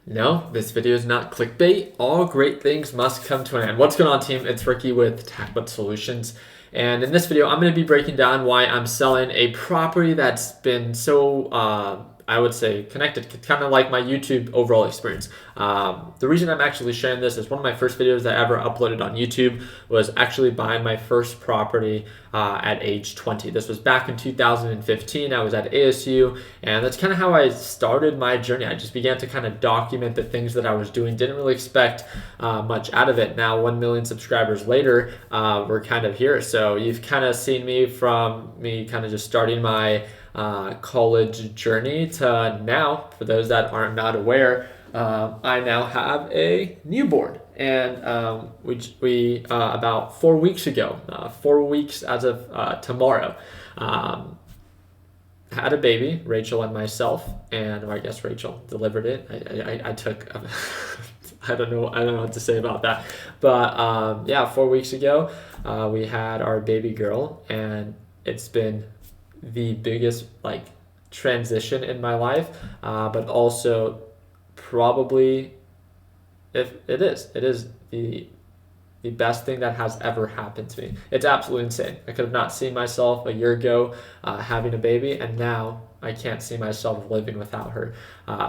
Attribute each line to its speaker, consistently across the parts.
Speaker 1: No, this video is not clickbait. All great things must come to an end. What's going on, team? It's Ricky with TechButt Solutions. And in this video, I'm going to be breaking down why I'm selling a property that's been so, I would say, connected, kind of like my YouTube overall experience. The reason I'm actually sharing this is one of my first videos that I ever uploaded on YouTube was actually buying my first property at age 20. This was back in 2015. I was at ASU, and that's kind of how I started my journey. I just began to kind of document the things that I was doing. Didn't really expect much out of it. Now, 1 million subscribers later, we're kind of here. So you've kind of seen me from me kind of just starting my college journey to now. For those that are not aware, I now have a newborn, and we about 4 weeks ago, 4 weeks as of tomorrow, had a baby, Rachel and myself, and I guess Rachel delivered it. I took. I don't know what to say about that, but yeah, 4 weeks ago, we had our baby girl, and it's been the biggest transition in my life, but also probably it is the best thing that has ever happened to me. It's absolutely insane. I could have not seen myself a year ago having a baby, and now I can't see myself living without her.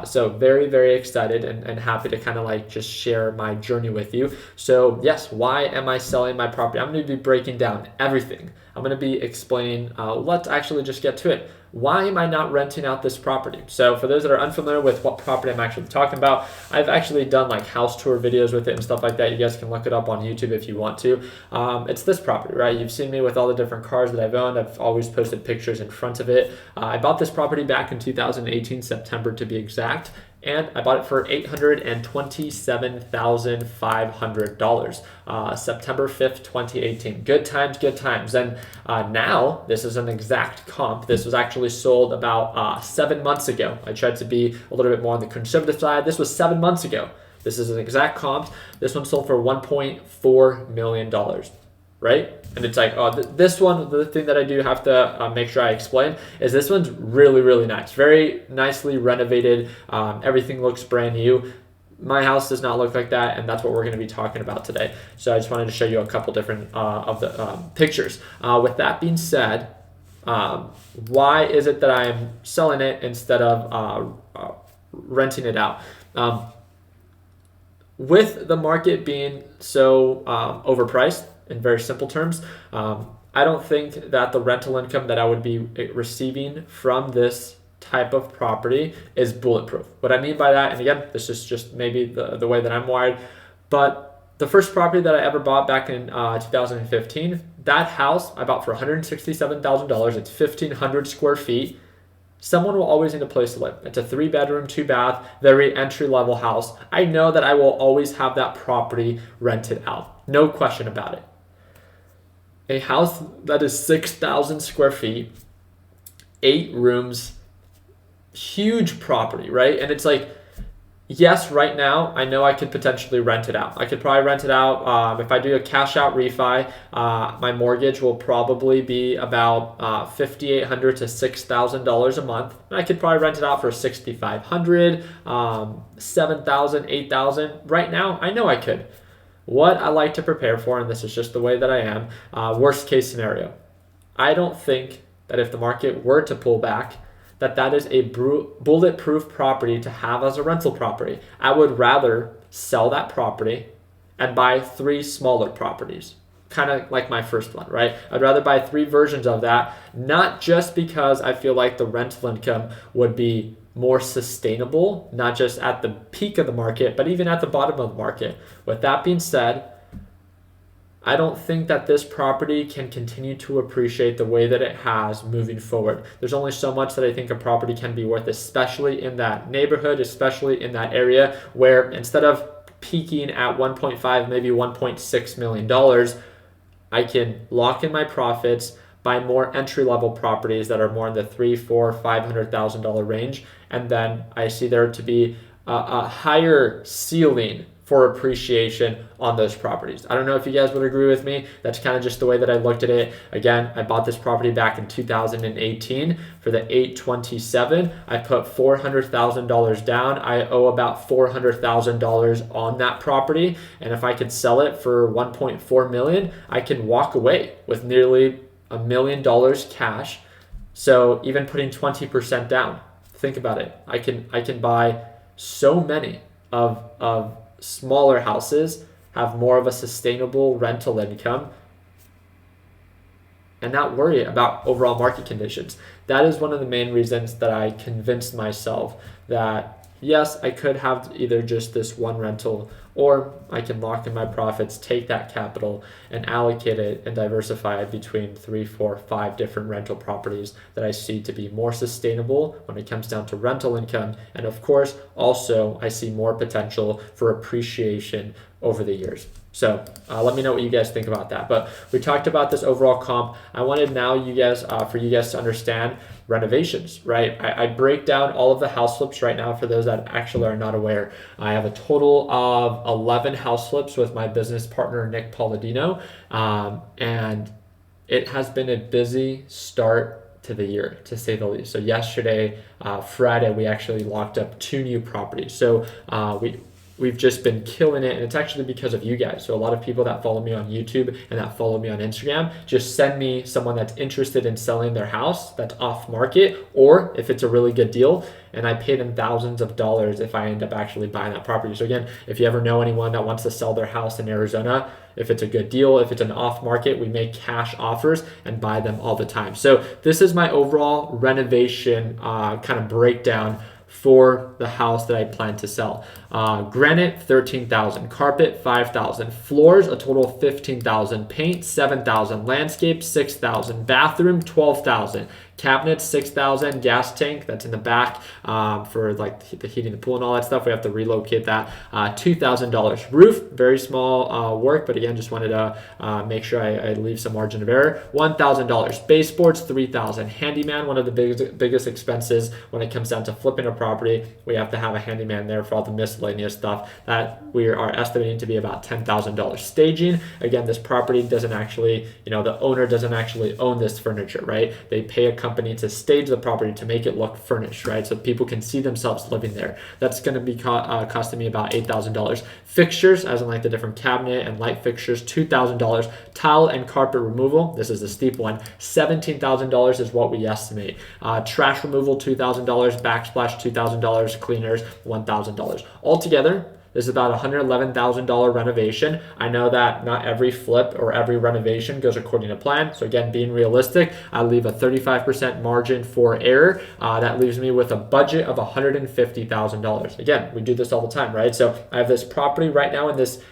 Speaker 1: So very, very excited and happy to kind of just share my journey with you. So yes, why am I selling my property? I'm going to be breaking down everything. I'm going to be explaining, let's actually just get to it. Why am I not renting out this property? So for those that are unfamiliar with what property I'm actually talking about, I've actually done house tour videos with it and stuff like that. You guys can look it up on YouTube if you want to. It's this property, right? You've seen me with all the different cars that I've owned. I've always posted pictures in front of it. I bought this property back in 2018, September to be exact. And I bought it for $827,500, September 5th, 2018. Good times, good times. And now, this is an exact comp. This was actually sold about 7 months ago. I tried to be a little bit more on the conservative side. This was 7 months ago. This is an exact comp. This one sold for $1.4 million. Right? And it's this one, the thing that I do have to make sure I explain is this one's really, really nice. Very nicely renovated. Everything looks brand new. My house does not look like that, and that's what we're going to be talking about today. So I just wanted to show you a couple different of the pictures. With that being said, why is it that I'm selling it instead of renting it out? With the market being so overpriced, in very simple terms, I don't think that the rental income that I would be receiving from this type of property is bulletproof. What I mean by that, and again, this is just maybe the way that I'm wired, but the first property that I ever bought back in 2015, that house I bought for $167,000. It's 1,500 square feet. Someone will always need a place to live. It's a 3-bedroom, 2-bath, very entry-level house. I know that I will always have that property rented out. No question about it. A house that is 6,000 square feet, 8 rooms, huge property, right? And it's yes, right now, I know I could potentially rent it out. I could probably rent it out. If I do a cash out refi, my mortgage will probably be about $5,800 to $6,000 a month. And I could probably rent it out for $6,500, $7,000, $8,000. Right now, I know I could. What I like to prepare for, and this is just the way that I am, worst case scenario. I don't think that if the market were to pull back, that is a bulletproof property to have as a rental property. I would rather sell that property and buy 3 smaller properties, kind of like my first one, right? I'd rather buy 3 versions of that, not just because I feel like the rental income would be more sustainable, not just at the peak of the market, but even at the bottom of the market. With that being said, I don't think that this property can continue to appreciate the way that it has moving forward. There's only so much that I think a property can be worth, especially in that neighborhood, especially in that area where instead of peaking at 1.5, maybe $1.6 million, I can lock in my profits, buy more entry-level properties that are more in the $300,000, $400,000, $500,000 range, and then I see there to be a higher ceiling for appreciation on those properties. I don't know if you guys would agree with me. That's kind of just the way that I looked at it. Again, I bought this property back in 2018 for the 827. I put $400,000 down. I owe about $400,000 on that property, and if I could sell it for 1.4 million, I can walk away with nearly $1 million cash. So even putting 20% down, think about it. I can buy so many of smaller houses, have more of a sustainable rental income, and not worry about overall market conditions. That is one of the main reasons that I convinced myself that yes, I could have either just this one rental, or I can lock in my profits, take that capital and allocate it and diversify it between 3, 4, 5 different rental properties that I see to be more sustainable when it comes down to rental income. And of course, also I see more potential for appreciation over the years. So let me know what you guys think about that. But we talked about this overall comp. I wanted now for you guys to understand renovations, right? I break down all of the house flips right now for those that actually are not aware. I have a total of 11 house flips with my business partner, Nick Palladino. And it has been a busy start to the year, to say the least. So yesterday, Friday, we actually locked up 2 new properties. So we've just been killing it, and it's actually because of you guys. So a lot of people that follow me on YouTube and that follow me on Instagram just send me someone that's interested in selling their house that's off market, or if it's a really good deal, and I pay them thousands of dollars if I end up actually buying that property. So again, if you ever know anyone that wants to sell their house in Arizona, if it's a good deal, if it's an off market, we make cash offers and buy them all the time. So this is my overall renovation kind of breakdown for the house that I plan to sell. Granite, $13,000. Carpet, $5,000. Floors, a total of $15,000. Paint, $7,000. Landscape, $6,000. Bathroom, $12,000. Cabinets, $6,000. Gas tank, that's in the back for like the heating the pool and all that stuff. We have to relocate that. $2,000. Roof, very small work, but again, just wanted to make sure I leave some margin of error. $1,000. Baseboards, $3,000. Handyman, one of the biggest expenses when it comes down to flipping a property. We have to have a handyman there for all the miscellaneous stuff that we are estimating to be about $10,000. Staging, again, this property doesn't actually, the owner doesn't actually own this furniture, right? They pay a company to stage the property to make it look furnished, right? So people can see themselves living there. That's going to be costing me about $8,000. Fixtures, as in like the different cabinet and light fixtures, $2,000. Tile and carpet removal, this is the steep one, $17,000 is what we estimate. Trash removal, $2,000. Backsplash, $2,000. Cleaners, $1,000. Altogether, this is about $111,000 renovation. I know that not every flip or every renovation goes according to plan. So again, being realistic, I leave a 35% margin for error. That leaves me with a budget of $150,000. Again, we do this all the time, right? So I have this property right now in this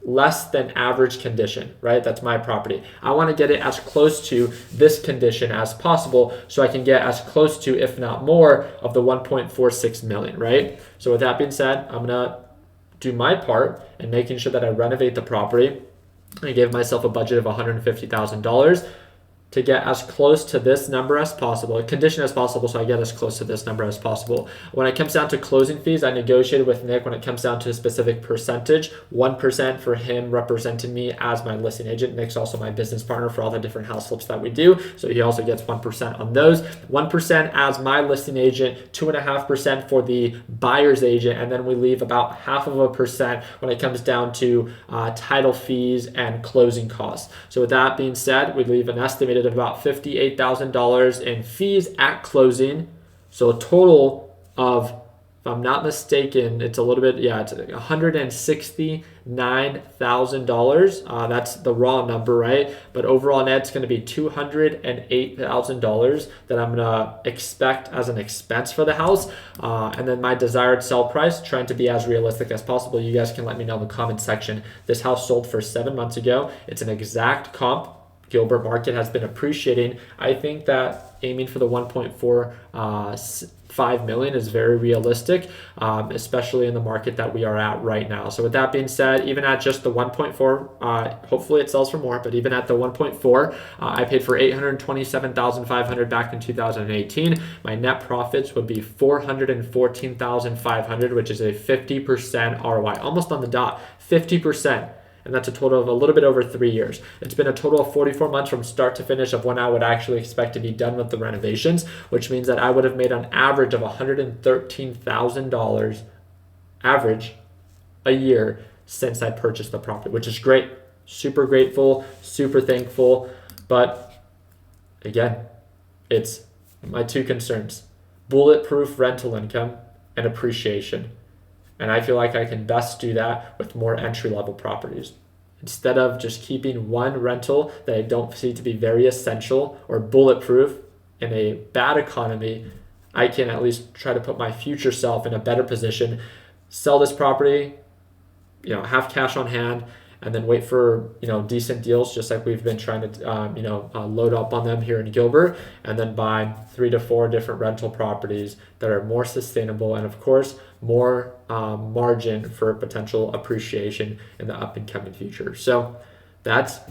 Speaker 1: less than average condition, right? That's my property. I want to get it as close to this condition as possible so I can get as close to, if not more, of the 1.46 million, right? So with that being said, I'm going to do my part in making sure that I renovate the property. I gave myself a budget of $150,000 to get as close to this number as possible, a condition as possible, so I get as close to this number as possible. When it comes down to closing fees, I negotiated with Nick when it comes down to a specific percentage, 1% for him representing me as my listing agent. Nick's also my business partner for all the different house flips that we do, so he also gets 1% on those. 1% as my listing agent, 2.5% for the buyer's agent, and then we leave about 0.5% when it comes down to title fees and closing costs. So with that being said, we leave an estimated of about $58,000 in fees at closing. So a total of, if I'm not mistaken, it's a little bit, it's $169,000. That's the raw number, right? But overall net, it's going to be $208,000 that I'm going to expect as an expense for the house. And then my desired sell price, trying to be as realistic as possible. You guys can let me know in the comment section. This house sold for 7 months ago. It's an exact comp. Gilbert market has been appreciating, I think that aiming for the 1.45 million is very realistic, especially in the market that we are at right now. So with that being said, even at just the 1.4, hopefully it sells for more, but even at the 1.4, I paid for 827,500 back in 2018. My net profits would be 414,500, which is a 50% ROI, almost on the dot, 50%. And that's a total of a little bit over 3 years. It's been a total of 44 months from start to finish of when I would actually expect to be done with the renovations, which means that I would have made an average of $113,000 average a year since I purchased the property, which is great. Super grateful, super thankful. But again, it's my two concerns: bulletproof rental income and appreciation. And I feel like I can best do that with more entry-level properties. Instead of just keeping one rental that I don't see to be very essential or bulletproof in a bad economy, I can at least try to put my future self in a better position, sell this property, have cash on hand, and then wait for decent deals, just like we've been trying to load up on them here in Gilbert, and then buy 3 to 4 different rental properties that are more sustainable and of course more margin for potential appreciation in the up and coming future. So that's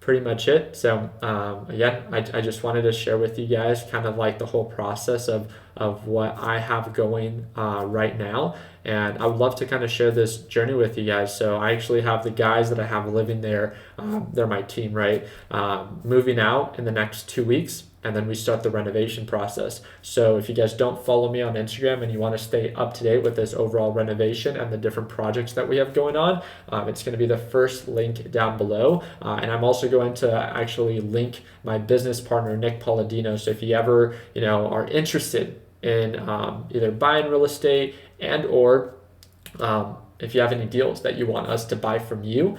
Speaker 1: pretty much it. So again, I just wanted to share with you guys kind of like the whole process of what I have going right now. And I would love to kind of share this journey with you guys. So I actually have the guys that I have living there. They're my team, right? Moving out in the next 2 weeks. And then we start the renovation process. So if you guys don't follow me on Instagram and you want to stay up to date with this overall renovation and the different projects that we have going on, it's going to be the first link down below. And I'm also going to actually link my business partner, Nick Palladino. So if you ever, are interested in either buying real estate and or if you have any deals that you want us to buy from you,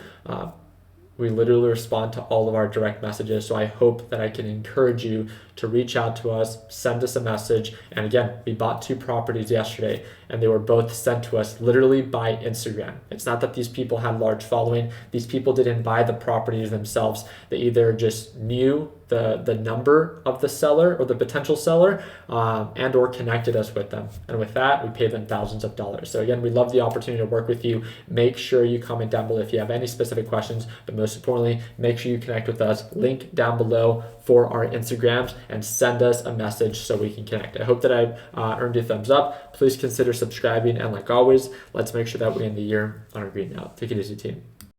Speaker 1: we literally respond to all of our direct messages. So I hope that I can encourage you to reach out to us, send us a message. And again, we bought 2 properties yesterday and they were both sent to us literally by Instagram. It's not that these people had large following. These people didn't buy the properties themselves. They either just knew the number of the seller or the potential seller and or connected us with them. And with that, we pay them thousands of dollars. So again, we love the opportunity to work with you. Make sure you comment down below if you have any specific questions, but most importantly, make sure you connect with us. Link down below for our Instagrams and send us a message so we can connect. I hope that I've earned a thumbs up. Please consider subscribing. And like always, let's make sure that we end the year on a green note. Take it easy, team.